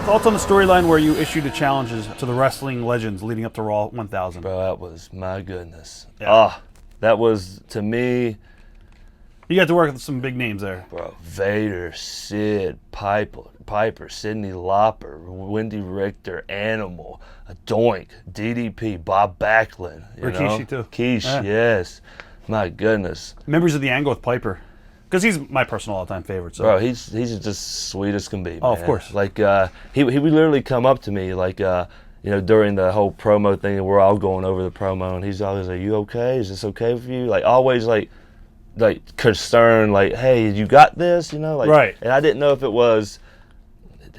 Thoughts on the storyline where you issued the challenges to the wrestling legends leading up to Raw 1000? Bro, that was, my goodness. Yeah. That was, to me, You got to work with some big names there. bro, Vader, Sid, Piper, Sidney Lauper, Wendy Richter, Animal, Doink, DDP, Bob Backlund. Rikishi, too. Rikishi, Yeah. yes. My goodness. Members of the Angle with Piper. Because he's my personal all-time favorite. So. Bro, he's just sweet as can be, man. Oh, of course. Like, he would literally come up to me, like, during the whole promo thing, and we're all going over the promo, and he's always like, "You okay? Is this okay with you?" Like, always, like concerned, like, "Hey, you got this?" Like, right. And I didn't know if it was,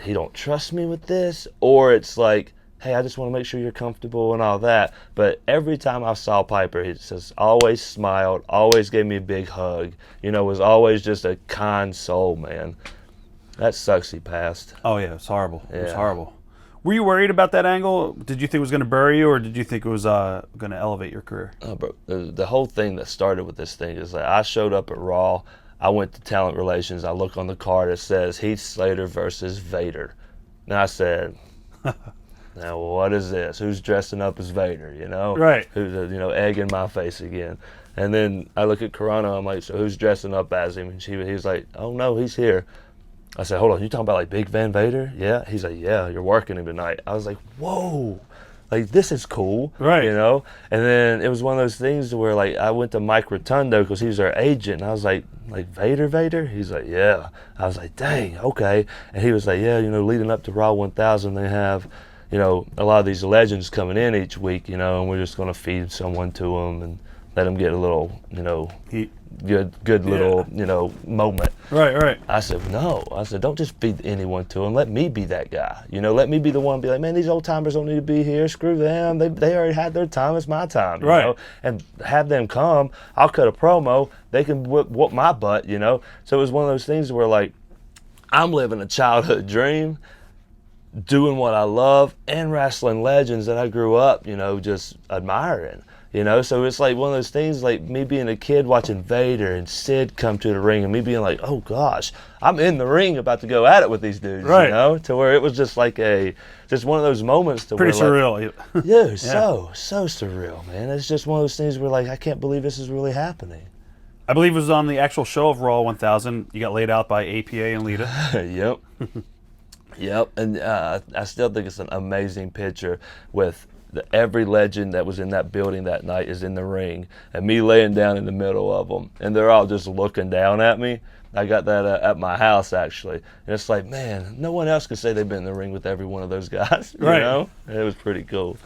he don't trust me with this, or it's like, hey, I just want to make sure you're comfortable and all that. But every time I saw Piper, he just always smiled, always gave me a big hug, was always just a kind soul, man. That sucks he passed. Oh, yeah, it's horrible. Yeah. It was horrible. Were you worried about that angle? Did you think it was going to bury you, or did you think it was going to elevate your career? Bro, the whole thing that started with this thing is that I showed up at Raw, I went to talent relations, I look on the card, it says Heath Slater versus Vader. And I said, now what is this? Who's dressing up as Vader, Right. Who's, egg in my face again. And then I look at Corona, I'm like, so who's dressing up as him? And he was like, oh no, he's here. I said, hold on, you talking about like Big Van Vader? Yeah. He's like, yeah, you're working him tonight. I was like, whoa, like this is cool. Right. And then it was one of those things where like I went to Mike Rotundo because he was our agent. And I was like Vader? He's like, yeah. I was like, dang, okay. And he was like, yeah, leading up to Raw 1000, they have, a lot of these legends coming in each week, and we're just going to feed someone to them and let them get a little, good little, moment. Right. I said, no. I said, don't just feed anyone to them. Let me be that guy. Let me be the one to be like, man, these old timers don't need to be here. Screw them. They already had their time. It's my time. Right. And have them come. I'll cut a promo. They can whoop my butt, So it was one of those things where, like, I'm living a childhood dream, doing what I love, and wrestling legends that I grew up, just admiring. So it's like one of those things, like me being a kid watching Vader and Sid come to the ring, and me being like, oh gosh, I'm in the ring about to go at it with these dudes, right. To where it was just like just one of those moments to pretty where, surreal. Like, yeah, so surreal, man. It's just one of those things where like I can't believe this is really happening. I believe it was on the actual show of Raw 1000. You got laid out by APA and Lita. Yep. Yep, and I still think it's an amazing picture with every legend that was in that building that night is in the ring, and me laying down in the middle of them, and they're all just looking down at me. I got that at my house, actually, and it's like, man, no one else can say they've been in the ring with every one of those guys, right. It was pretty cool.